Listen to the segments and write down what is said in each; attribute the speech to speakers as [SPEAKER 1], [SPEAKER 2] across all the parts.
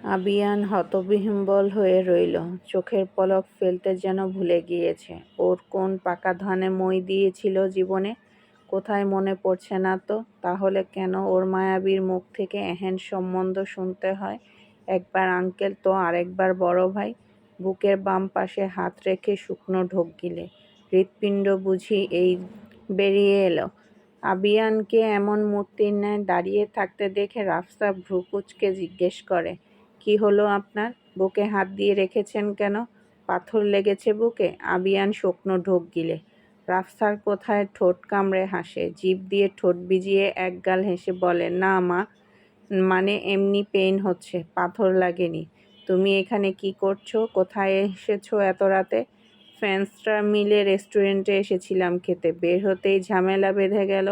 [SPEAKER 1] আবিয়ান হতবিহ্বল হয়ে রইল। চোখের পলক ফেলতে যেন ভুলে গিয়েছে। ওর কোন পাকা ধানে মই দিয়েছিল জীবনে, কোথায় মনে পড়ছে না তো। তাহলে কেন ওর মায়াবীর মুখ থেকে এহেন সম্বন্ধ শুনতে হয়? একবার আঙ্কেল তো আরেকবার বড় ভাই। বুকের বাম পাশে হাত রেখে শুকনো ঢোক গিলে। হৃৎপিণ্ড বুঝি এই বেরিয়ে এলো। আবিয়ানকে এমন মূর্তির ন্যায় দাঁড়িয়ে থাকতে দেখে রাফসা ভ্রু কুঁচকে জিজ্ঞেস করে, কি হলো আপনার? বুকে হাত দিয়ে রেখেছেন কেন? পাথর লেগেছে বুকে? আবিয়ান শুকনো ঢোক গিলে। রাফসার কোথায় ঠোঁট কামড়ে হাসে, জিভ দিয়ে ঠোঁট ভিজিয়ে একগাল হেসে বলে, না মা, মানে এমনি পেইন হচ্ছে, পাথর লাগেনি। তুমি এখানে কি করছো? কোথায় এসেছো এত রাতে? ফ্রেন্ডসরা মিলে রেস্টুরেন্টে এসেছিলাম খেতে, বের হতেই ঝামেলা বেঁধে গেল।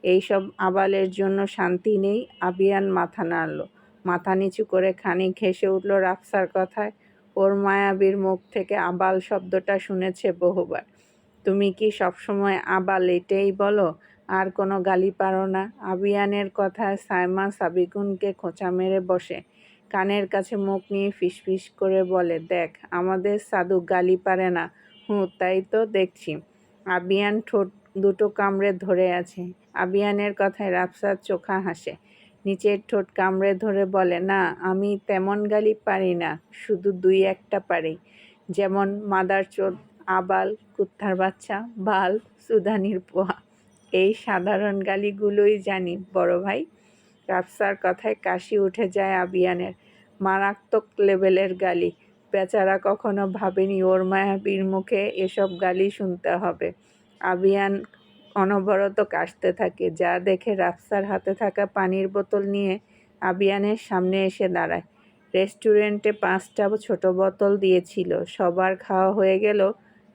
[SPEAKER 1] এইসব আবালের জন্য শান্তি নেই। আবিয়ান মাথা নাড়ল, মাথা নিচু করে খানিক হেসে উঠল রাফসার কথায়। ওর মায়াবীর মুখ থেকে আবাল শব্দটা শুনেছে বহুবার। তুমি কি সবসময় আবাল এটাই বলো? আর কোনো গালি পারো না? আবিয়ানের কথায় সাইমা সাবিকুনকে খোঁচা মেরে বসে, কানের কাছে মুখ নিয়ে ফিসফিস করে বলে, দেখ আমাদের সাধু গালি পারে না। তাই তো দেখছি। আবিয়ান ঠোঁট দুটো কামড়ে ধরে আছে। আবিয়ানের কথায় রাফসার চোখা হাসে, নিচের ঠোঁট কামড়ে ধরে বলে, না আমি তেমন গালি পারি না, শুধু দুই একটা পারি। যেমন মাদারচোদ, আবাল, কুত্তার বাচ্চা, বাল, সুদানির পোহা। এই সাধারণ গালিগুলোই জানি বড় ভাই। রাফসার কথায় কাশি উঠে যায় আবিয়ানের। মারাত্মক লেভেলের গালি। বেচারা কখনো ভাবেনি ওর মায়াবীর মুখে এসব গালি শুনতে হবে। আবিয়ান অনবরত কাশতে থাকে, যা দেখে রাফসার হাতে থাকা পানির বোতল নিয়ে আবিয়ানের সামনে এসে দাঁড়ায়। রেস্টুরেন্টে 5টা ছোট বোতল দিয়েছিল, সবার খাওয়া হয়ে গেল।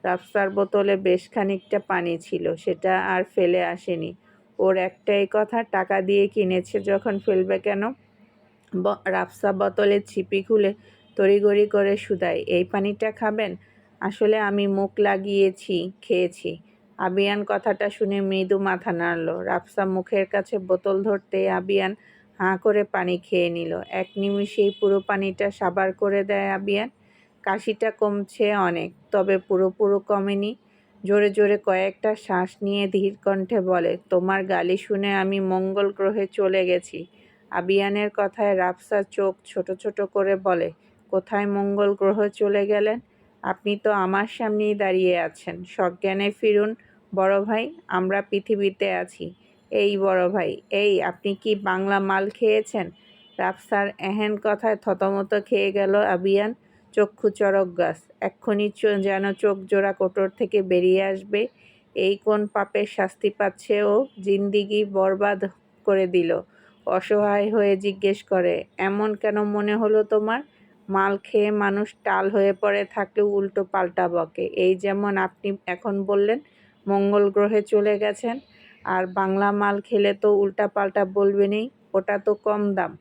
[SPEAKER 1] রাফসার বোতলে বেশ খানিকটা পানি ছিল, সেটা আর ফেলে আসেনি। ওর একটাই কথা, টাকা দিয়ে কিনেছে যখন ফেলবে কেন? রাফসা বোতলের ছিপি খুলে তড়িঘড়ি করে শুধায়, এই পানিটা খাবেন? আসলে আমি মুখ লাগিয়েছি, খেয়েছি। আবিয়ান কথাটা শুনে মৃদু মাথা নাড়ল। রাফসা মুখের কাছে বোতল ধরতেই আবিয়ান হাঁ করে পানি খেয়ে নিল। এক নিমিষেই পুরো পানিটা সাবার করে দেয় আবিয়ান। কাশিটা কমছে অনেক, তবে পুরোপুরো কমেনি। জোরে জোরে কয়েকটা শ্বাস নিয়ে ধীর কণ্ঠে বলে, তোমার গালি শুনে আমি মঙ্গল গ্রহে চলে গেছি। আবিয়ানের কথায় রাফসা চোখ ছোট ছোট করে বলে, কোথায় মঙ্গল গ্রহ চলে গেলেন? আপনি তো আমার সামনেই দাঁড়িয়ে আছেন। সজ্ঞানে ফিরুন বড় ভাই, আমরা পৃথিবীতে আছি। এই বড় ভাই, এই আপনি কি বাংলা মাল খেয়েছেন? রাফসার এহেন কথায় থতমত খেয়ে গেল আবিয়ান। চক্ষু চড়ক গাছ, এক্ষুনি যেন চোখ জোড়া কোটর থেকে বেরিয়ে আসবে। এই কোন পাপের শাস্তি পাচ্ছে ও? জিন্দিগি বরবাদ করে দিল। অসহায় হয়ে জিজ্ঞেস করে, এমন কেন মনে হলো তোমার? মাল খেয়ে মানুষ টাল হয়ে পড়ে থাকলেও উল্টো পাল্টা বকে। এই যেমন আপনি এখন বললেন মঙ্গল গ্রহে চলে গেছেন, আর বাংলা মাল খেলে তো উল্টা পাল্টা বলবেনই। ওটা তো কম দাম।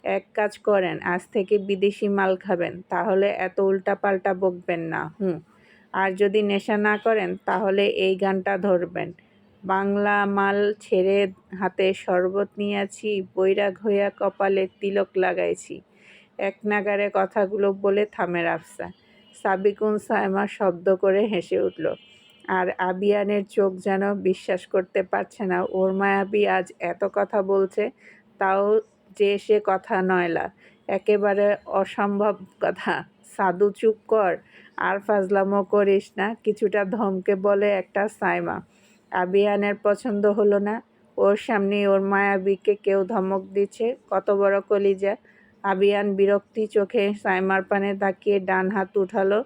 [SPEAKER 1] এক কাজ করেন, আজ থেকে বিদেশি মাল খাবেন, তাহলে এত উল্টা পাল্টা বকবেন না। আর যদি নেশা না করেন তাহলে এই গানটা ধরবেন, বাংলা মাল ছেড়ে হাতে শরবত নিয়াছি, বৈরাগ হইয়া কপালে তিলক লাগাইছি। এক নাগারে কথাগুলো বলে থামে রাফসা। সাবিকুন সায়মা শব্দ করে হেসে উঠল। আর আবিয়ানের চোখ যেন বিশ্বাস করতে পারছে না ওর মায়াবী আজ এত কথা বলছে, তাও যে সে কথা নয়লা, একেবারে অসম্ভব কথা। সাধু চুপ কর, আর ফাজলামো করিস না, কিছুটা ধমকে বলে একটা সায়মা। আবিয়ানের পছন্দ হলো না, ওর সামনে ওর মায়াবীকে কেউ ধমক দিচ্ছে, কত বড় কলিজা। আবিয়ান বিরক্তি চোখে সাইমার পানে তাকিয়ে ডান হাত উঠালো,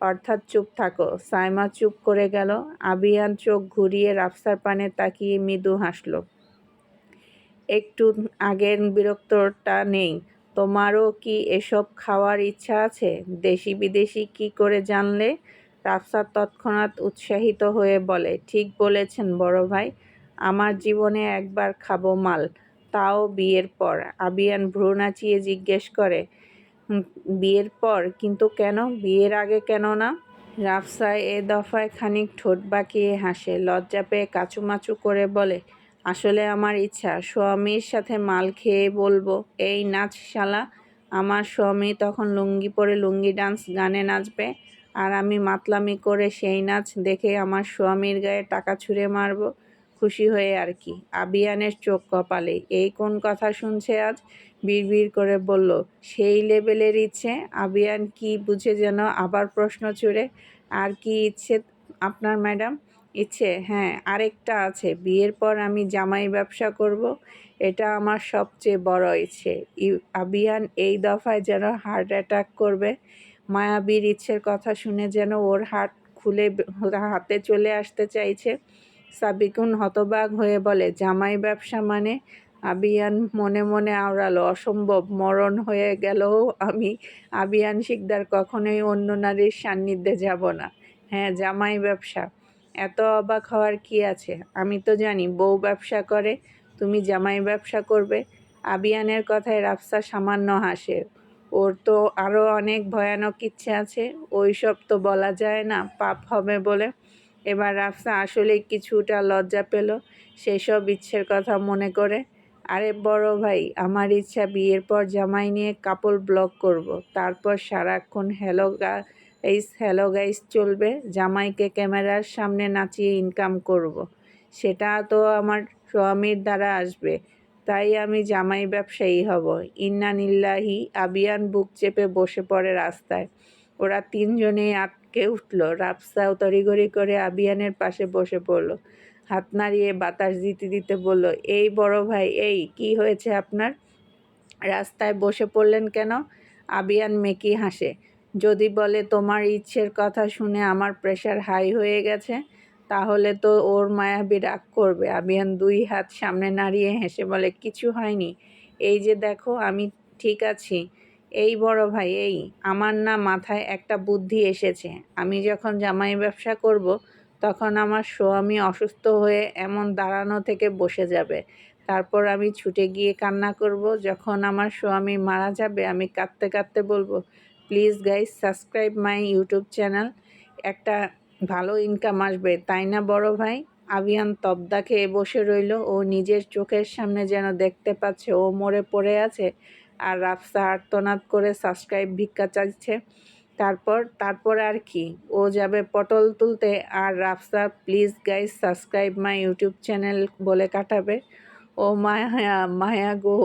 [SPEAKER 1] অর্থাৎ চুপ থাকো। সাইমা চুপ করে গেল। আবিয়ান চোখ ঘুরিয়ে রাফসার পানে তাকিয়ে মৃদু হাসল। একটু আগের বিরক্তটা নেই। তোমারও কি এসব খাওয়ার ইচ্ছা আছে? দেশি বিদেশি কি করে জানলে? রাফসা তৎক্ষণাৎ উৎসাহিত হয়ে বলে, ঠিক বলেছেন বড় ভাই, আমার জীবনে একবার খাবো মাল, তাও বিয়ের পর। আবিয়ান ভ্রু নাচিয়ে জিজ্ঞেস করে, বিয়ের পর? কিন্তু কেন? বিয়ের আগে কেন না? রাফসা এ দফায় খানিক ঠোঁট বাঁকিয়ে হাসে, লজ্জা পেয়ে কাচুমাচু করে বলে, আসলে আমার ইচ্ছা স্বামীর সাথে মাল খেয়ে বলবো, এই নাচ শালা। আমার স্বামী তখন লুঙ্গি পরে লুঙ্গি ডান্স গানে নাচবে, আর আমি মাতলামি করে সেই নাচ দেখে আমার স্বামীর গায়ে টাকা ছুঁড়ে মারব, খুশি হয়ে আর কি। আবিয়ানের চোখ কপালে। এই কোন কথা শুনছে আজ? বিড়বিড় করে বলল, সেই লেভেলের ইচ্ছে? আবিয়ান কি বুঝে যেন আবার প্রশ্ন ছুড়ে, আর কি ইচ্ছে আপনার ম্যাডাম? ইচ্ছে? হ্যাঁ, আরেকটা আছে। বিয়ের পর আমি জামাই ব্যবসা করব। এটা আমার সবচেয়ে বড় ইচ্ছে। আবিয়ান এই দফায় যেন হার্ট অ্যাটাক করবে। মায়াবীর ইচ্ছের কথা শুনে যেন ওর হাত খুলে হাতে চলে আসতে চাইছে। সাবিকুন হতবাক হয়ে বলে, জামাই ব্যবসা মানে? আবিয়ান মনে মনে আওড়ালো, অসম্ভব, মরণ হয়ে গেলেও আমি আবিয়ান শিকদার কখনোই অন্য নারীর সান্নিধ্যে যাব না। হ্যাঁ, জামাই ব্যবসা। এত অবাক হওয়ার কি আছে? আমি তো জানি বউ ব্যবসা করে, তুমি জামাই ব্যবসা করবে? আবিয়ানের কথায় রাফসা সামান্য হাসে। ওর তো আরও অনেক ভয়ানক ইচ্ছে আছে, ওইসব তো বলা যায় না, পাপ হবে বলে। এবার রাফসা আসলেই কিছুটা লজ্জা পেল সেসব ইচ্ছের কথা মনে করে। আরে বড় ভাই, আমার ইচ্ছা বিয়ের পর জামাই নিয়ে কাপল ব্লগ করব। তারপর সারাক্ষণ হ্যালো গাইস চলবে, জামাইকে ক্যামেরার সামনে নাচিয়ে ইনকাম করব। সেটা তো আমার স্বামীর দ্বারা আসবে, তাই আমি জামাই ব্যবসায়ী হব। ইন্না নিল্লাহি। আবিয়ান বুক চেপে বসে পড়ে রাস্তায়। ওরা তিনজনেই আটকে উঠল। রাফসাও তড়িঘড়ি করে আবিয়ানের পাশে বসে পড়ল, হাত নাড়িয়ে বাতাস দিতে দিতে বলল, এই বড় ভাই, এই কি হয়েছে আপনার? রাস্তায় বসে পড়লেন কেন? আবিয়ান মেকি হাসে। যদি বলে তোমার ইচ্ছের কথা শুনে আমার প্রেশার হাই হয়ে গেছে, তাহলে তো ওর মায়াবী রাগ করবে। আবিয়ান দুই হাত সামনে নাড়িয়ে হেসে বলে, কিছু হয়নি, এই যে দেখো আমি ঠিক আছি। এই বড় ভাই, এই আমার না মাথায় একটা বুদ্ধি এসেছে। আমি যখন জামাই ব্যবসা করব, তখন আমার স্বামী অসুস্থ হয়ে এমন দাঁড়ানো থেকে বসে যাবে। তারপর আমি ছুটে গিয়ে কান্না করব। যখন আমার স্বামী মারা যাবে, আমি কাঁদতে কাঁদতে বলবো, please guys subscribe my YouTube channel. একটা ভালো ইনকাম আসবে, তাই না বড় ভাই? আবিয়ান তব্দা খেয়ে বসে রইল। ও নিজের চোখের সামনে যেন দেখতে পাচ্ছে ও মরে পড়ে আছে, আর রাফসা আর্তনাদ করে সাবস্ক্রাইব ভিক্ষা চাইছে। তারপর আর কি, ও যাবে পটল তুলতে, আর Rafsa please guys subscribe my YouTube channel বলে কাটাবে। ও মায়া, মায়া গো,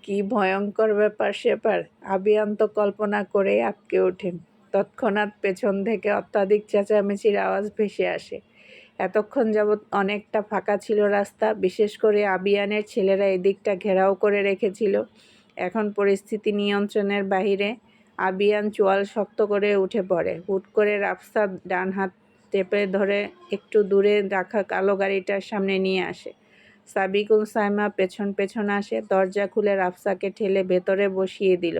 [SPEAKER 1] কি ভয়ঙ্কর ব্যাপার-স্যাপার! আবিয়ান তো কল্পনা করেই আঁতকে ওঠেন। তৎক্ষণাৎ পেছন থেকে অত্যধিক চেঁচামেচির আওয়াজ ভেসে আসে। এতক্ষণ যাবৎ অনেকটা ফাঁকা ছিল রাস্তা, বিশেষ করে আবিয়ানের ছেলেরা এদিকটা ঘেরাও করে রেখেছিল। এখন পরিস্থিতি নিয়ন্ত্রণের বাহিরে। আবিয়ান চোয়াল শক্ত করে উঠে পড়ে। হুট করে রাফসা ডান হাত চেপে ধরে একটু দূরে রাখা কালো গাড়িটার সামনে নিয়ে আসে। সাবিকুল সাইমা পেছন পেছন আসে, দরজা খুলে রাফসাকে ঠেলে ভেতরে বসিয়ে দিল।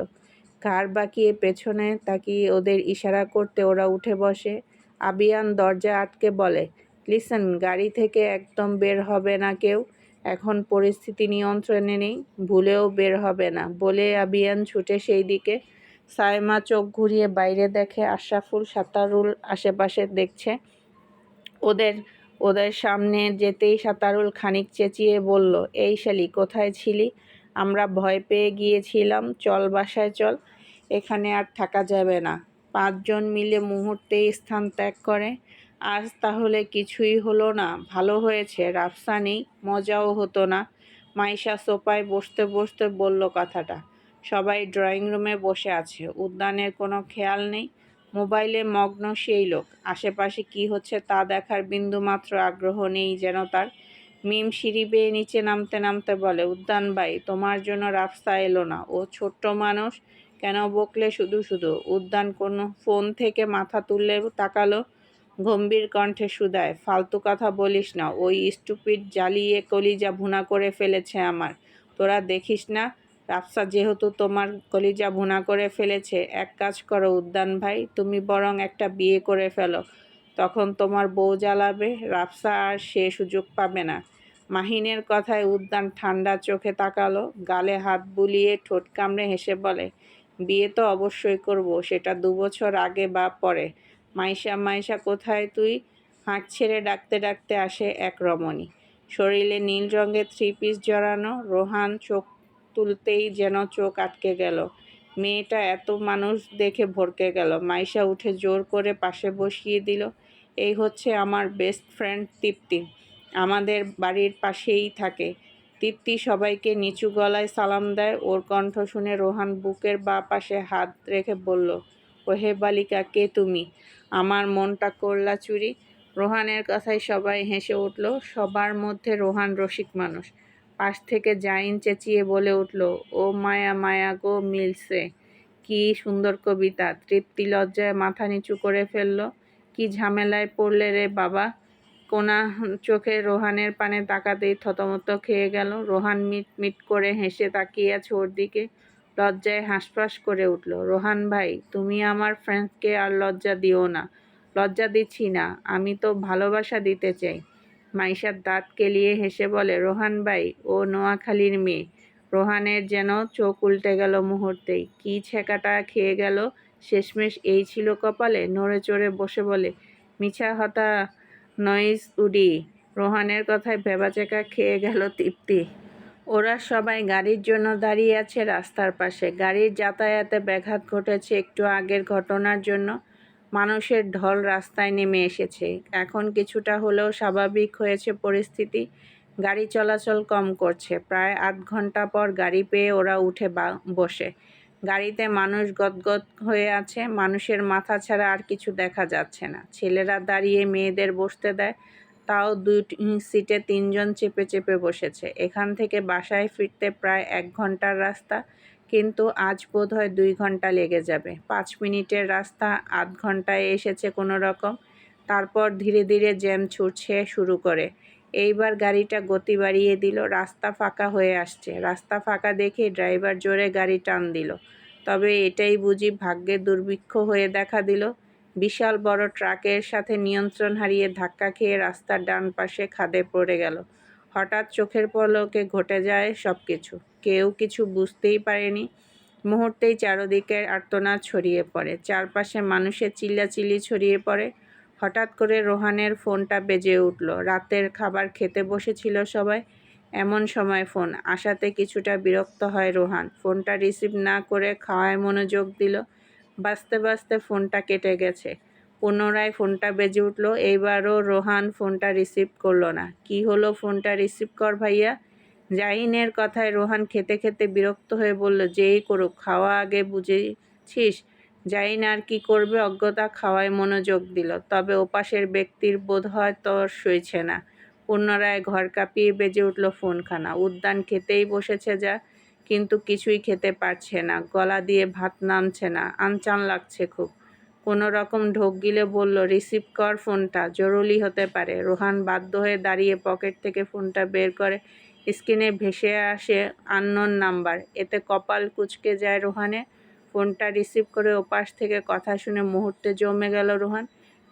[SPEAKER 1] ঘাড় বাঁকিয়ে পেছনে তাকিয়ে ওদের ইশারা করতে ওরা উঠে বসে। আবিয়ান দরজা আটকে বলে, লিসেন, গাড়ি থেকে একদম বের হবে না কেউ, এখন পরিস্থিতি নিয়ন্ত্রণে নেই, ভুলেও বের হবে না বলে আবিয়ান ছুটে সেই দিকে। সাইমা চোখ ঘুরিয়ে বাইরে দেখে আশরাফুল সাতারুল আশেপাশে দেখছে। ওদের ওদের সামনে যেতেই সাতারুল খানিক চেঁচিয়ে বলল, এই শালি, কোথায় ছিলি? আমরা ভয় পেয়ে গিয়েছিলাম, চল বাসায় চল, এখানে আর থাকা যাবে না। পাঁচজন মিলে মুহূর্তেই স্থান ত্যাগ করে। আজ তাহলে কিছুই হলো না, ভালো হয়েছে রাফসা নেই, মজাও হতো না। মাইশা সোফায় বসতে বসতে বলল কথাটা। সবাই ড্রয়িং রুমে বসে আছে, উদ্যানের কোনো খেয়াল নেই। মোবাইলে মগ্ন সেই লোক, আশেপাশে কি হচ্ছে তা দেখার বিন্দুমাত্র আগ্রহ নেই যেন তার। মিম সিঁড়ি বেয়ে নিচে নামতে নামতে বলে, উদ্যান ভাই, তোমার জন্য রাফসা এলো না, ও ছোট্ট মানুষ, কেন বকলে শুধু শুধু? উদ্যান কোনো ফোন থেকে মাথা তুললে তাকালো। গম্ভীর কণ্ঠে শুধায়, ফালতু কথা বলিস না, ওই স্টুপিড জ্বালিয়ে কলিজা ভুনা করে ফেলেছে আমার, তোরা দেখিস না? রাফসা যেহেতু তোমার কলিজা ভুনা করে ফেলেছে, এক কাজ করো উদ্যান ভাই, তুমি বরং একটা বিয়ে করে ফেলো, তখন তোমার বউ জ্বালাবে, রাফসা আর সে সুযোগ পাবে না। মাহিনের কথায় উদ্যান ঠান্ডা চোখে তাকালো, গালে হাত বুলিয়ে ঠোঁট কামড়ে হেসে বলে, বিয়ে তো অবশ্যই করব, সেটা 2 বছর আগে বা পরে। মাইশা, মাইশা কোথায় তুই? হাঁক ছেড়ে ডাকতে ডাকতে আসে এক রমণী, শরীরে নীল রঙের 3 পিস জড়ানো। রোহান চোখ তুলতেই যেন চোখ আটকে গেল। মেয়েটা এত মানুষ দেখে ভড়কে গেল। মাইশা উঠে জোর করে পাশে বসিয়ে দিল। এই হচ্ছে আমার বেস্ট ফ্রেন্ড তৃপ্তি, আমাদের বাড়ির পাশেই থাকে। তৃপ্তি সবাইকে নিচু গলায় সালাম দেয়। ওর কণ্ঠ শুনে রোহান বুকের বাঁ পাশে হাত রেখে বলল, ওহে বালিকা, কে তুমি? আমার মনটা করলা চুরি। রোহানের কথায় সবাই হেসে উঠল। সবার মধ্যে রোহান রসিক মানুষ। পাশ থেকে জাইন চেঁচিয়ে বলে উঠল, ও মায়া মায়া গো মিলছে। কি সুন্দর কবিতা! তৃপ্তি লজ্জায় মাথা নিচু করে ফেলল। কি ঝামেলায় পড়লে রে বাবা? কোনা চোখে রোহানের পানে তাকাতেই থতমত খেয়ে গেল। রোহান মিট মিট করে হেসে তাকিয়ে আছে ওর দিকে। লজ্জায় হাঁসফাঁস করে উঠল, রোহান ভাই, তুমি আমার ফ্রেন্ডকে আর লজ্জা দিও না। লজ্জা দিচ্ছি না, আমি তো ভালোবাসা দিতে চাই। মাইশার দাঁত কেলিয়ে হেসে বলে, রোহান ভাই, ও নোয়াখালীর মেয়ে। রোহানের যেন চোখ উল্টে গেল মুহূর্তেই। কি ছেঁকাটা খেয়ে গেল! শেষমেশ এই ছিল কপালে। নড়ে চড়ে বসে বলে, মিছা হতা নইজ উডি। রোহানের কথায় ভ্যাবাচ্যাকা খেয়ে গেল তৃপ্তি। ওরা সবাই গাড়ির জন্য দাঁড়িয়ে আছে রাস্তার পাশে। গাড়ির যাতায়াতে ব্যাঘাত ঘটেছে একটু আগের ঘটনার জন্য। মানুষের ঢল রাস্তায় নেমে এসেছে। এখন কিছুটা হলেও স্বাভাবিক হয়েছে পরিস্থিতি। গাড়ি চলাচল কম করছে। প্রায় আধ ঘন্টা পর গাড়ি পেয়ে ওরা উঠে বসে। গাড়িতে মানুষ গদগদ হয়ে আছে। মানুষের মাথা ছাড়া আর কিছু দেখা যাচ্ছে না। ছেলেরা দাঁড়িয়ে মেয়েদের বসতে দেয়, তাও ২ সিটে ৩ জন চেপে চেপে বসেছে। এখান থেকে বাসায় ফিরতে প্রায় ১ ঘন্টার রাস্তা, কিন্তু আজ বোধহয় ২ ঘন্টা লেগে যাবে। ৫ মিনিটের রাস্তা আধ ঘন্টায় এসেছে কোনো রকম। তারপর ধীরে ধীরে জ্যাম ছুটছে শুরু করে। এইবার গাড়িটা গতি বাড়িয়ে দিল। রাস্তা ফাঁকা হয়ে আসছে। রাস্তা ফাঁকা দেখে ড্রাইভার জোরে গাড়ি টান দিল। তবে এটাই বুঝি ভাগ্যের দুর্ভিক্ষ হয়ে দেখা দিল। বিশাল বড় ট্রাকের সাথে নিয়ন্ত্রণ হারিয়ে ধাক্কা খেয়ে রাস্তার ডান পাশে খাদে পড়ে গেল। হঠাৎ চোখের পলকে ঘটে যায় সবকিছু। কেউ কিছু বুঝতেই পারেনি। মুহূর্তেই চারদিকে আর্তনাদ ছড়িয়ে পড়ে। চারপাশে মানুষের চিল্লাচিল্লি ছড়িয়ে পড়ে। হঠাৎ করে রোহানের ফোনটা বেজে উঠল। রাতের খাবার খেতে বসেছিল সবাই। এমন সময় ফোন আসাতে কিছুটা বিরক্ত হয় রোহান। ফোনটা রিসিভ না করে খাওয়ায় মনোযোগ দিল। বাজতে বাজতে ফোনটা কেটে গেছে। পুনরায় ফোনটা বেজে উঠল। এইবারও রোহান ফোনটা রিসিভ করল না। কি হলো, ফোনটা রিসিভ কর ভাইয়া। জাহিনের কথায় রোহান খেতে খেতে বিরক্ত হয়ে বলল, যেই করুক, খাওয়া আগে বুঝেছিস? জাহিন আর কি করবে, অজ্ঞতা খাওয়ায় মনোযোগ দিল। তবে ওপাশের ব্যক্তির বোধহয় তর সইছে না। পুনরায় ঘর কাঁপিয়ে বেজে উঠল ফোনখানা। উদ্যান খেতেই বসেছে যা, কিন্তু কিছুই খেতে পারছে না। গলা দিয়ে ভাত নামছে না। আনচান লাগছে খুব। কোনো রকম ঢোক গিলে বলল, রিসিভ কর ফোনটা, জরুরি হতে পারে। রোহান বাধ্য হয়ে দাঁড়িয়ে পকেট থেকে ফোনটা বের করে। স্ক্রিনে ভেসে আসে আননোন নাম্বার। এতে কপাল কুঁচকে যায় রোহানের। ফোনটা রিসিভ করে ওপাশ থেকে কথা শুনে মুহূর্তে জমে গেল রোহান।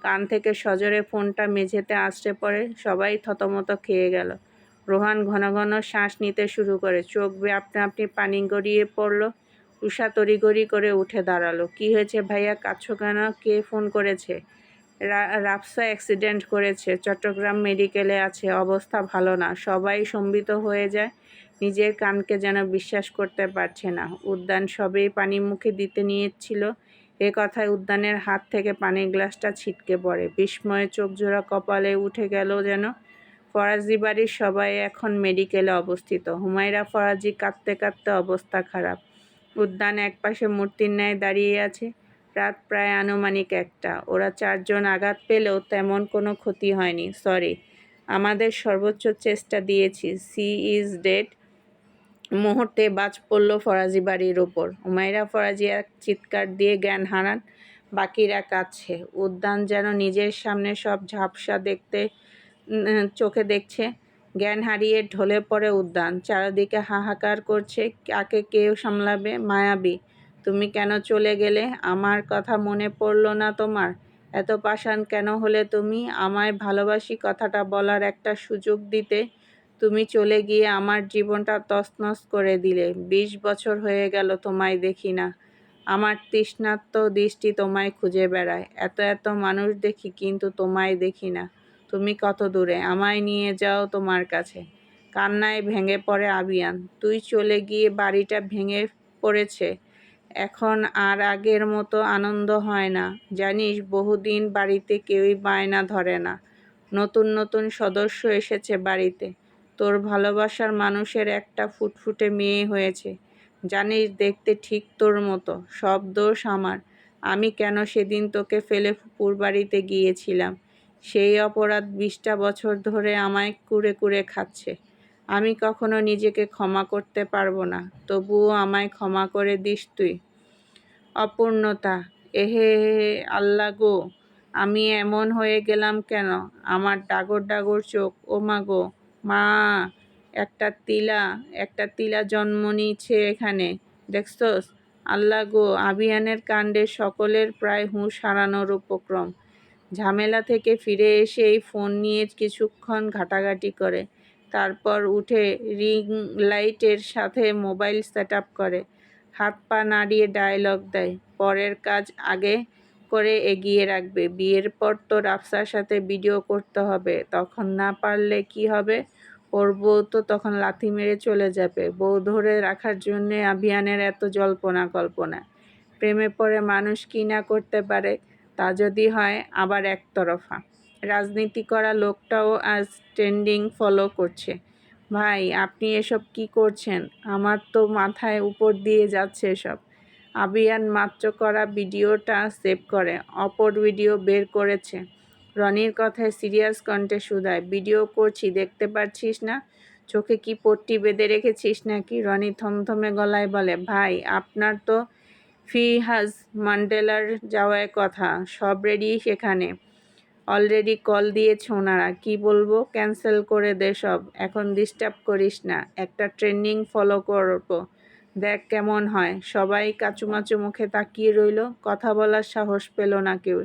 [SPEAKER 1] কান থেকে সজোরে ফোনটা মেঝেতে আছড়ে পড়ে। সবাই থতমত খেয়ে গেল। রোহান ঘন ঘন শ্বাস নিতে শুরু করে। চোখ বেয়ে আপনা আপনি পানি গড়িয়ে পড়ল। উষা তড়িঘড়ি করে উঠে দাঁড়ালো। কি হয়েছে ভাইয়া, কাঁদছো কেন? কে ফোন করেছে? রাফসা অ্যাক্সিডেন্ট করেছে, চট্টগ্রাম মেডিকেলে আছে, অবস্থা ভালো না। সবাই স্তম্ভিত হয়ে যায়। নিজের কানকে যেন বিশ্বাস করতে পারছে না। উদ্যান সবেই পানি মুখে দিতে নিয়েছিল। এ কথায় উদ্যানের হাত থেকে পানির গ্লাসটা ছিটকে পড়ে। বিস্ময়ে চোখজোড়া কপালে উঠে গেল যেন। ফরাজি বাড়ির সবাই এখন মেডিকেলে অবস্থিত। হুমায়রা ফরাজি কাঁদতে কাঁদতে অবস্থা খারাপ। উদ্যান একপাশে মূর্তির ন্যায় দাঁড়িয়ে আছে। রাত প্রায় আনুমানিক ১টা। ওরা ৪ জন আঘাত পেলেও তেমন কোনো ক্ষতি হয়নি। সরি, আমাদের সর্বোচ্চ চেষ্টা দিয়েছি। She is dead. মুহূর্তে বাজ পড়ল ফরাজি বাড়ির ওপর। হুমায়রা ফরাজি এক চিৎকার দিয়ে জ্ঞান হারান। বাকিরা কাঁদছে। উদ্যান যেন নিজের সামনে সব ঝাপসা চোখে দেখছে। জ্ঞান হারিয়ে ঢলে পড়ে উদ্যান। চারদিকে হাহাকার করছে। কাকে কেউ সামলাবে? মায়াবী, তুমি কেন চলে গেলে? আমার কথা মনে পড়ল না তোমার? এত পাষাণ কেন হলে তুমি? আমায় ভালোবাসি কথাটা বলার একটা সুযোগ দিতে। তুমি চলে গিয়ে আমার জীবনটা তছনছ করে দিলে। ২০ বছর হয়ে গেল তোমায় দেখি না। আমার তৃষ্ণার্ত দৃষ্টি তোমায় খুঁজে বেড়ায়। এত এত মানুষ দেখি, কিন্তু তোমায় দেখি না। তুমি কত দূরে? আমায় নিয়ে যাও তোমার কাছে। কান্নায় ভেঙে পড়ে আবিয়ান। তুই চলে গিয়ে বাড়িটা ভেঙে পড়েছে। এখন আর আগের মতো আনন্দ হয় না। জানিস, বহুদিন বাড়িতে কেউই বায়না ধরে না। নতুন নতুন সদস্য এসেছে বাড়িতে। তোর ভালোবাসার মানুষের একটা ফুটফুটে মেয়ে হয়েছে। জানিস, দেখতে ঠিক তোর মতো। সব দোষ আমার। আমি কেন সেদিন তোকে ফেলে ফুপুর বাড়িতে গিয়েছিলাম। সেই অপরাধ 20টা বছর ধরে আমায় কুরে কুরে খাচ্ছে। আমি কখনো নিজেকে ক্ষমা করতে পারবো না। তবুও আমায় ক্ষমা করে দিস তুই। অপূর্ণতা। এহে আল্লাহ গো, আমি এমন হয়ে গেলাম কেন? আমার ডাগর ডাগর চোখ। ও মা গো, মা! একটা তিলা জন্ম নিয়েছে এখানে, দেখছস? আল্লাহ গো! আবিয়ানের কাণ্ডে সকলের প্রায় হুঁশ হারানোর উপক্রম। ঝামেলা থেকে ফিরে এসেই ফোন নিয়ে কিছুক্ষণ ঘাটাঘাটি করে, তারপর উঠে রিং লাইটের সাথে মোবাইল সেট আপ করে, হাত পা নাড়িয়ে ডায়লগ দেয়, পরের কাজ আগে করে এগিয়ে রাখবে। বিয়ের পর তো রাফসার সাথে ভিডিও করতে হবে, তখন না পারলে কি হবে? ওর বউ তো তখন লাথি মেরে চলে যাবে। বউ ধরে রাখার জন্যে আভিয়ানের এত জল্পনা কল্পনা। প্রেমে পড়ে মানুষ কি না করতে পারে, তা যদি হয় আবার একতরফা। রাজনীতি করা লোকটাও আজ ট্রেন্ডিং ফলো করছে। ভাই, আপনি এসব কি করছেন? আমার তো মাথায় উপর দিয়ে যাচ্ছে এসব। আবিয়ান মাত্র করা ভিডিওটা সেভ করে অপর ভিডিও বের করেছে। রনির কথায় সিরিয়াস কণ্ঠে শুধায়, ভিডিও করছি দেখতে পারছিস না? চোখে কি পট্টি বেঁধে রেখেছিস নাকি? রনি থমথমে গলায় বলে, ভাই, আপনার তো ফিহাজ মান্ডেলার যাওয়ার কথা, সব রেডি সেখানে। অলরেডি কল দিয়েছে ওনারা। কি বলবো? ক্যান্সেল করে দে সব, এখন ডিস্টার্ব করিস না। একটা ট্রেন্ডিং ফলো করব, দেখ কেমন হয়। সবাই কাচুমাচু মুখে তাকিয়ে রইল, কথা বলার সাহস পেল না কেউ।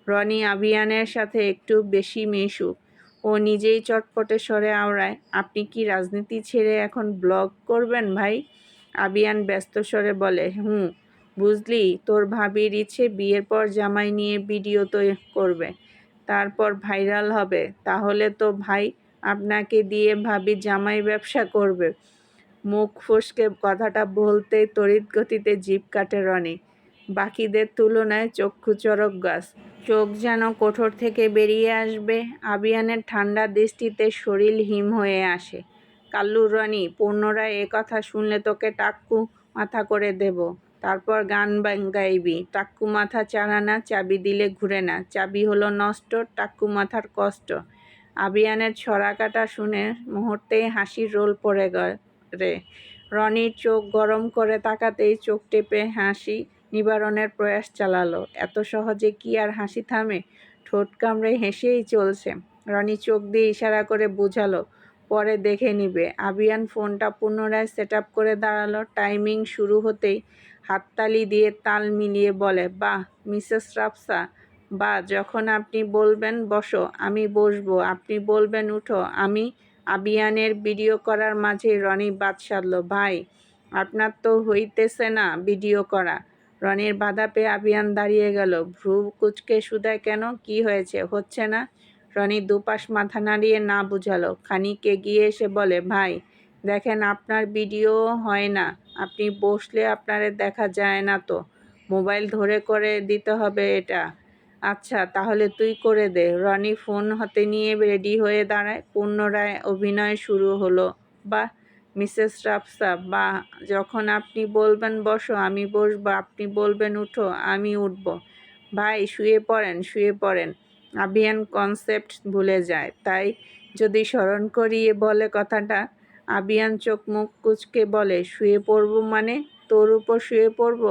[SPEAKER 1] রনি আবিয়ানের সাথে একটু বেশি মিশুক। ও নিজেই চটপটে স্বরে আওড়ায়, আপনি কি রাজনীতি ছেড়ে এখন ব্লগ করবেন ভাই? আবিয়ান ব্যস্ত স্বরে বলে, বুঝলি, তোর ভাবির ইচ্ছে বিয়ের পর জামাই নিয়ে ভিডিও তো করবে, তারপর ভাইরাল হবে। তাহলে তো ভাই আপনাকে দিয়ে ভাবি জামাই ব্যবসা করবে। মুখ ফসকে কথাটা বলতেই তড়িৎ গতিতে জিভ কাটে রনি। বাকিদের তুলনায় চক্ষু চড়ক গাছ। চোখ যেন কোঠর থেকে বেরিয়ে আসবে। আবিয়ানের ঠান্ডা দৃষ্টিতে শরীর হিম হয়ে আসে। কাল্লু, রনি, পুনরায় এ কথা শুনলে তোকে টাক্কু মাথা করে দেব। তারপর গান গাইবি, টাক্কু মাথা চারানা, চাবি দিলে ঘুরে না, চাবি হলো নষ্ট, টাক্কু মাথার কষ্ট। আবিয়ানের ছড়াকাটা শুনে মুহূর্তেই হাসির রোল পড়ে রে। রনির চোখ গরম করে তাকাতেই চোখ টেপে হাসি নিবারণের প্রয়াস চালালো। এত সহজে কি আর হাসি থামে? ঠোঁট কামড়ে হেসেই চলছে। রনি চোখ দিয়ে ইশারা করে বুঝালো, পরে দেখে নিবে। আবিয়ান ফোনটা পুনরায় সেট আপ করে দাঁড়ালো। টাইমিং শুরু হতেই হাততালি দিয়ে তাল মিলিয়ে বলে, বাহ মিসেস রাফসা, বা, যখন আপনি বলবেন বসো আমি বসবো, আপনি বলবেন উঠো আমি। আবিয়ানের ভিডিও করার মাঝেই রনি বাদ সাধল, ভাই, আপনার তো হইতেছে না ভিডিও করা। রনির বাধা পেয়ে আবিয়ান দাঁড়িয়ে গেল, ভ্রু কুচকে শুধায়, কেন, কি হয়েছে? হচ্ছে না? রনি দুপাশ মাথা নাড়িয়ে না বুঝালো। খানিক এগিয়ে এসে বলে, ভাই দেখেন, আপনার ভিডিও হয় না। আপনি বসলে আপনারে দেখা যায় না তো। মোবাইল ধরে করে দিতে হবে এটা। আচ্ছা, তাহলে তুই করে দে। রনি ফোন হাতে নিয়ে রেডি হয়ে দাঁড়ায়। পুনরায় অভিনয় শুরু হলো, বা মিসেস রাফসা, বা, যখন আপনি বলবেন বসো আমি বসবো, আপনি বলবেন উঠো আমি উঠব। ভাই শুয়ে পড়েন, শুয়ে পড়েন। আবিয়ান কনসেপ্ট ভুলে যায়, তাই যদি স্মরণ করিয়ে বলে কথাটা। আবিয়ান চোখ মুখ কুঁচকে বলে, শুয়ে পড়ব মানে? তোর উপর শুয়ে পড়ব?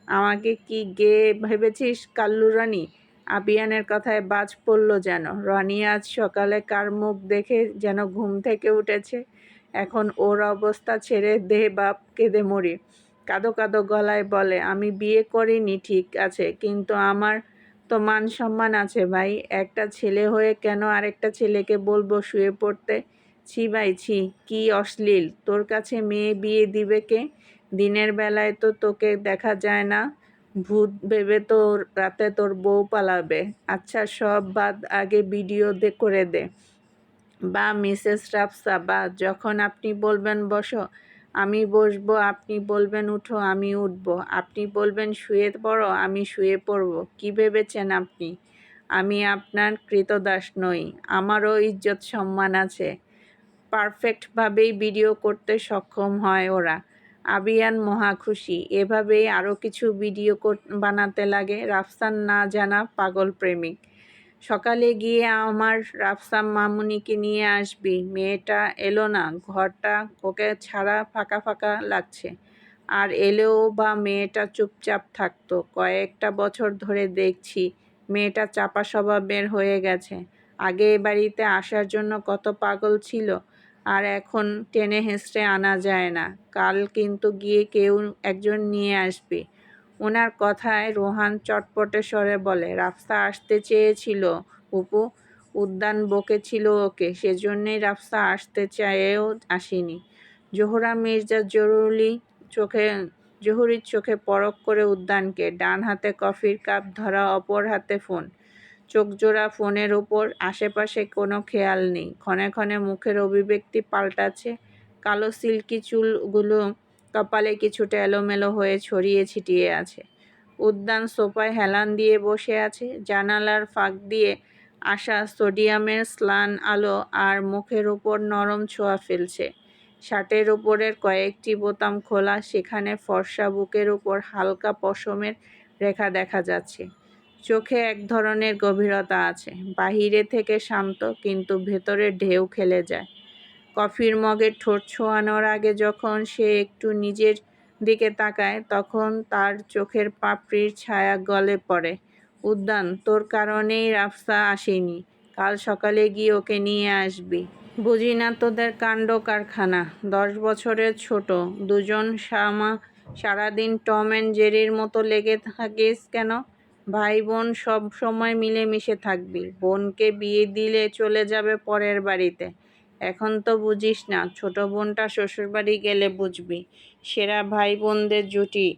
[SPEAKER 1] আমাকে কি গে ভেবেছিস কাল্লু রানী? আবিয়ানের কথায় বাজ পড়ল যেন। রনি আজ সকালে কার মুখ দেখে যেন ঘুম থেকে উঠেছে। এখন ওর অবস্থা ছেড়ে দে বাপ, কেঁদে মরি। কাঁদো কাঁদো গলায় বলে, আমি বিয়ে করিনি ঠিক আছে, কিন্তু আমার তো মান সম্মান আছে ভাই। একটা ছেলে হয়ে কেন আরেকটা ছেলেকে বলবো শুয়ে পড়তে? ছি ভাই ছি, কি অশ্লীল। তোর কাছে মেয়ে বিয়ে দিবে কে? দিনের বেলায় তো তোকে দেখা যায় না। ভূত ভেবে তো রাতে তোর বউ পালাবে। আচ্ছা সব বাদ, আগে ভিডিও করে দে। বা মিসেস রাফসা, বা, যখন আপনি বলবেন বসো আমি বসবো, আপনি বলবেন উঠো, আমি উঠব। আপনি বলবেন শুয়ে পড়ো, আমি শুয়ে পড়ব। কি ভেবেছেন আপনি আমি আপনার ক্রীতদাস নই? আমারও ইজ্জত সম্মান আছে। পারফেক্টভাবেই ভিডিও করতে সক্ষম হয় ওরা। আবিয়ান মহা খুশি। এভাবেই আরও কিছু ভিডিও বানাতে লাগে রাফসান না জানা পাগল প্রেমিক। সকালে গিয়ে আমার রাফসান মামুনিকে নিয়ে আসবি। মেয়েটা এলো না, ঘরটা ওকে ছাড়া ফাঁকা ফাঁকা লাগছে। আর এলেও বা মেয়েটা চুপচাপ থাকতো। কয়েকটা বছর ধরে দেখছি মেয়েটা চাপা স্বভাবের হয়ে গেছে। আগে এ বাড়িতে আসার জন্য কত পাগল ছিল, আর এখন টেনে হেঁচড়ে আনা যায় না। কাল কিন্তু গিয়ে কেউ একজন নিয়ে আসবি। ওনার কথায় রোহান চটপটে স্বরে বলে, রাফসা আসতে চেয়েছিল অপু, উদ্যান বকেছিল ওকে, সেজন্যই রাফসা আসতে চেয়েও আসেনি। জোহরা মির্জা জহুরির চোখে পরখ করে উদ্যানকে। ডান হাতে কফির কাপ ধরা, অপর হাতে ফোন। চোখজোড়া ফোনের উপর, আশেপাশে কোনো খেয়াল নেই। ক্ষণে ক্ষণে মুখের অভিব্যক্তি পাল্টাচ্ছে। কালো সিল্কি চুলগুলো কপালে কিছুটা এলোমেলো হয়ে ছড়িয়ে ছিটিয়ে আছে। উদ্যান সোফায় হেলান দিয়ে বসে আছে। জানালার ফাঁক দিয়ে আসা সোডিয়ামের স্লান আলো আর মুখের উপর নরম ছোঁয়া ফেলছে। শার্টের উপরের কয়েকটি বোতাম খোলা, সেখানে ফর্সা বুকের উপর হালকা পশমের রেখা দেখা যাচ্ছে। চোখে এক ধরনের গভীরতা আছে। বাহিরে থেকে শান্ত, কিন্তু ভেতরে ঢেউ খেলে যায়। কফির মগে ঠোঁট ছোঁয়ানোর আগে যখন সে একটু নিজের দিকে তাকায়, তখন তার চোখের পাপড়ির ছায়া গলে পড়ে। উদ্যান, তোর কারণেই রাফসা আসেনি। কাল সকালে গিয়ে ওকে নিয়ে আসবি। বুঝি না তোদের কাণ্ড কারখানা। 10 বছরের ছোট দুজন সারাদিন টম অ্যান্ড জেরির মতো লেগে থাকিস কেন? ভাই বোন সব সময় মিলেমিশে থাকবি। বোনকে বিয়ে দিলে চলে যাবে পরের বাড়িতে। এখন তো বুঝিস না, ছোট বোনটা শ্বশুরবাড়ি গেলে বুঝবি। সেরা ভাই বোনদের জুটি।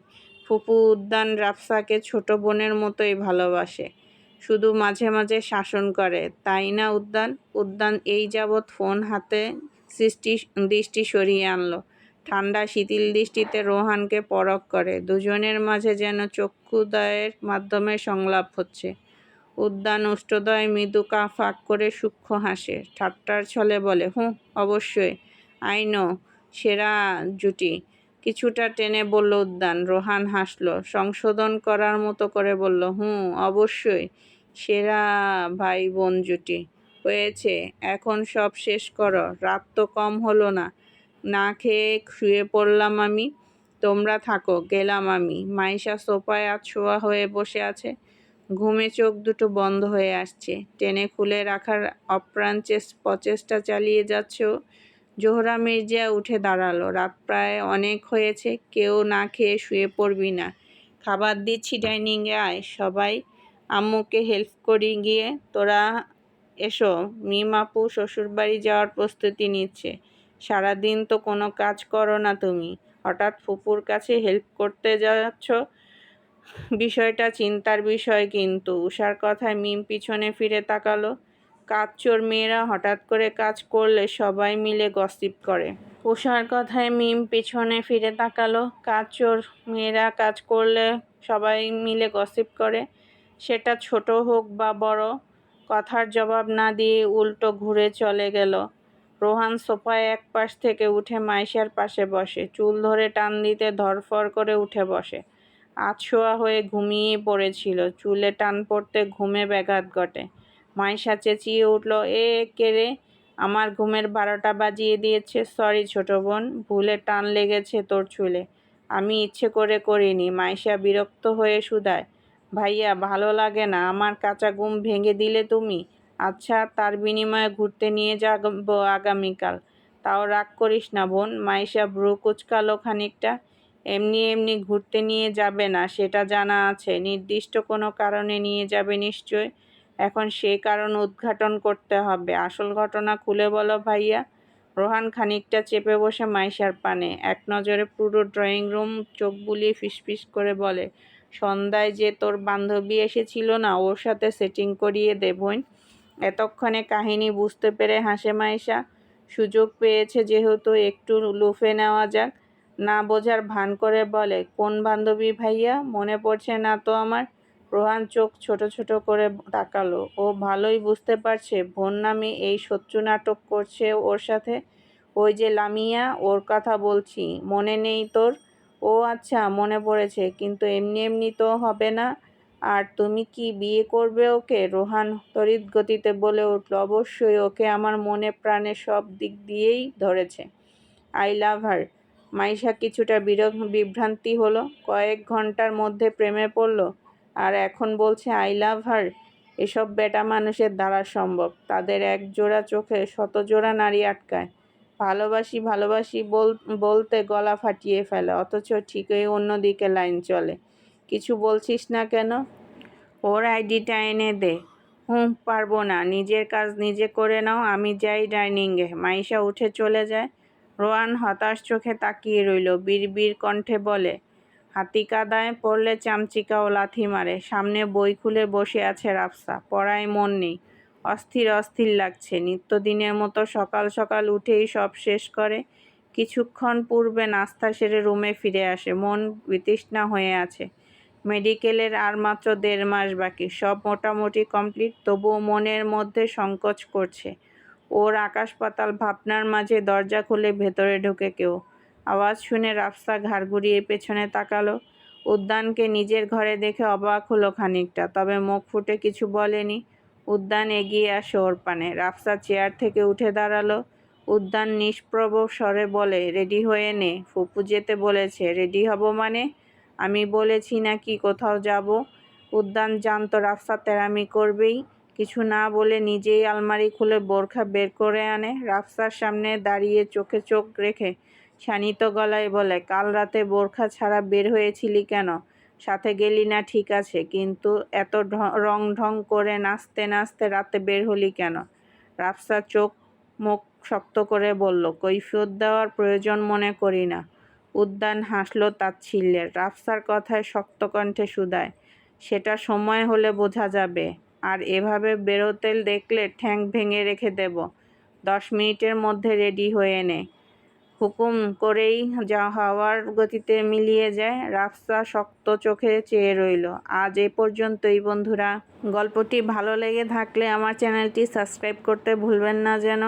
[SPEAKER 1] ফুপু উদ্যান রাফসাকে ছোট বোনের মতোই ভালোবাসে, শুধু মাঝে মাঝে শাসন করে, তাই না উদ্যান? উদ্যান এই যাবৎ ফোন হাতে দৃষ্টি সরিয়ে আনলো। ঠান্ডা শিথিল দৃষ্টিতে রোহানকে পরখ করে। দুজনের মাঝে যেন চক্ষুদ্বয়ের মাধ্যমে সংলাপ হচ্ছে। উদ্যান উষ্ঠদয় মৃদু ফাঁক করে সূক্ষ্ম হাসে। ঠাট্টার ছলে বলে, হুঁ, অবশ্যই। আই নো, সেরা জুটি। কিছুটা টেনে বলল উদ্যান। রোহান হাসল, সংশোধন করার মতো করে বলল, হুঁ, অবশ্যই সেরা ভাই বোন জুটি। হয়েছে, এখন সব শেষ করো। রাত তো কম হলো না। না খেয়ে শুয়ে পড়লাম আমি। তোমরা থাকো, গেলাম আমি। মাইশা সোফায় আধশোয়া হয়ে বসে আছে। ঘুমে চোখ দুটো বন্ধ হয়ে আসছে। টেনে খুলে রাখার অপ্রাণ প্রচেষ্টা চালিয়ে যাচ্ছে ও। জোহরা মির্জা উঠে দাঁড়ালো। রাত প্রায় অনেক হয়েছে, কেউ না খেয়ে শুয়ে পড়বি না। খাবার দিচ্ছি, ডাইনিংয়ে আয় সবাই। আম্মুকে হেল্প করি গিয়ে। তোরা এসো। মিম আপু শ্বশুরবাড়ি যাওয়ার প্রস্তুতি নিচ্ছে। সারাদিন তো কোনো কাজ করো না তুমি, হঠাৎ ফুপুর কাছে হেল্প করতে যাচ্ছ। বিষয়টা চিন্তার বিষয় কিন্তু। উষার কথায় মিম পিছনে ফিরে তাকালো। কাজচোর মেয়েরা হঠাৎ করে কাজ করলে সবাই মিলে গসিপ করে। উষার কথায় মিম পিছনে ফিরে তাকালো। কাজচোর মেয়েরা কাজ করলে সবাই মিলে গসিপ করে, সেটা ছোট হোক বা বড়। কথার জবাব না দিয়ে উল্টো ঘুরে চলে গেল। রোহান সোফায় এক পাশ থেকে উঠে মাইশার পাশে বসে। চুল ধরে টান দিতে ধরফর করে উঠে বসে। আধশোয়া হয়ে ঘুমিয়ে পড়েছিল। চুলে টান পড়তে ঘুমে ব্যাঘাত ঘটে। মাইশা চেঁচিয়ে উঠল, কে রে? আমার ঘুমের 12টা বাজিয়ে দিয়েছে। সরি ছোট বোন, ভুলে টান লেগেছে তোর চুলে। আমি ইচ্ছে করে করিনি। মাইশা বিরক্ত হয়ে শুধায়, ভাইয়া ভালো লাগে না আমার কাঁচা ঘুম ভেঙে দিলে তুমি? আচ্ছা, তার বিনিময়ে ঘুরতে নিয়ে যাবো আগামীকাল। তাও রাগ করিস না বোন। মাইশা ভ্রু কুঁচকালো খানিকটা। এমনি এমনি ঘুরতে নিয়ে যাবে না, সেটা জানা আছে। নির্দিষ্ট কোনো কারণে নিয়ে যাবে নিশ্চয়। এখন সেই কারণ উদ্ঘাটন করতে হবে। আসল ঘটনা খুলে বলো ভাইয়া। রোহান খানিকটা চেপে বসে মাইশার পানে। এক নজরে পুরো ড্রয়িং রুম চোখ বুলিয়ে ফিসফিস করে বলে, সন্ধ্যায় যে তোর বান্ধবী এসেছিল না, ওর সাথে সেটিং করিয়ে দে বোন। এতক্ষণে কাহিনী বুঝতে পেরে হাসে মাইশা। সুযোগ পেয়েছে যেহেতু একটু লুফে নেওয়া যাক। না বোঝার ভান করে বলে, কোন বান্ধবী ভাইয়া? মনে পড়ছে না তো আমার। রোহান চোখ ছোট ছোট করে তাকালো। ও ভালোই বুঝতে পারছে ভন্নামি এই শত্রু নাটক করছে ওর সাথে। ওই যে লামিয়া, ওর কথা বলছি, মনে নেই তোর? ও আচ্ছা, মনে পড়েছে, কিন্তু এমনি এমনি তো হবে না। আর তুমি কি বিয়ে করবে ওকে? রোহান তড়িৎ গতিতে বলে উঠল, অবশ্যই, ওকে আমার মনে প্রাণে সব দিক দিয়েই ধরেছে। আই লাভ হার। মাইশা কিছুটা বিভ্রান্তি হলো। কয়েক ঘন্টার মধ্যে প্রেমে পড়ল, আর এখন বলছে আই লাভ হার। এসব বেটা মানুষের দ্বারা সম্ভব? তাদের এক জোড়া চোখে শত জোড়া নারী আটকায়। ভালোবাসি ভালোবাসি বলতে গলা ফাটিয়ে ফেলে, অথচ ঠিকই অন্যদিকে লাইন চলে। কিছু বলছিস না কেন? ওর আইডিটা এনে দে। পারবো না, নিজের কাজ নিজে করে নাও, আমি যাই ডাইনিংয়ে। মাইশা উঠে চলে যায়। রোহান হতাশ চোখে তাকিয়ে রইল। বিড়বিড় কণ্ঠে বলে, হাতি কাদায় পড়লে চামচিকাও লাথি মারে। সামনে বই খুলে বসে আছে রাফসা, পড়ায় মন নেই। অস্থির অস্থির লাগছে। নিত্যদিনের মতো সকাল সকাল উঠেই সব শেষ করে। কিছুক্ষণ পূর্বে নাস্তা সেরে রুমে ফিরে আসে। মন বিতৃষ্ণা হয়ে আছে। মেডিকেলের আর মাত্র ১.৫ মাস বাকি। সব মোটামুটি কমপ্লিট, তবুও মনের মধ্যে সংকোচ করছে। ওর আকাশ পাতাল ভাবনার মাঝে দরজা খুলে ভেতরে ঢোকে কেউ। আওয়াজ শুনে রাফসা ঘাড় ঘুরিয়ে পেছনে তাকালো। উদ্যানকে নিজের ঘরে দেখে অবাক হলো খানিকটা, তবে মুখ ফুটে কিছু বলেনি। উদ্যান এগিয়ে আসে ওর পানে। রাফসা চেয়ার থেকে উঠে দাঁড়ালো। উদ্যান নিষ্প্রভ স্বরে বলে, রেডি হয়ে নে, ফুপু যেতে বলেছে। রেডি হব মানে? আমি বলেছি নাকি কোথাও যাব? উদ্যান জানতো রাফসা তেড়ামি করবেই। কিছু না বলে নিজেই আলমারি খুলে বোরখা বের করে আনে। রাফসার সামনে দাঁড়িয়ে চোখে চোখ রেখে শানিত গলায় বলে, কাল রাতে বোরখা ছাড়া বের হয়েছিলি কেন? সাথে গেলি না ঠিক আছে, কিন্তু এত রং ঢং করে নাচতে নাচতে রাতে বের হলি কেন? রাফসা চোখ মুখ শক্ত করে বলল, কৈফিয়ত দেওয়ার প্রয়োজন মনে করি না। উদ্যান হাসল তাচ্ছিল্যের। রাফসার কথায় শক্ত কণ্ঠে শুধায়, সেটা সময় হলে বোঝা যাবে। আর এভাবে বেরোতে দেখলে ঠ্যাং ভেঙে রেখে দেব। 10 মিনিটের মধ্যে রেডি হয়ে নে। হুকুম করেই যা হাওয়ার গতিতে মিলিয়ে যায়। রাফসা শক্ত চোখে চেয়ে রইল। আজ এ পর্যন্তই বন্ধুরা। গল্পটি ভালো লেগে থাকলে আমার চ্যানেলটি সাবস্ক্রাইব করতে ভুলবেন না যেন।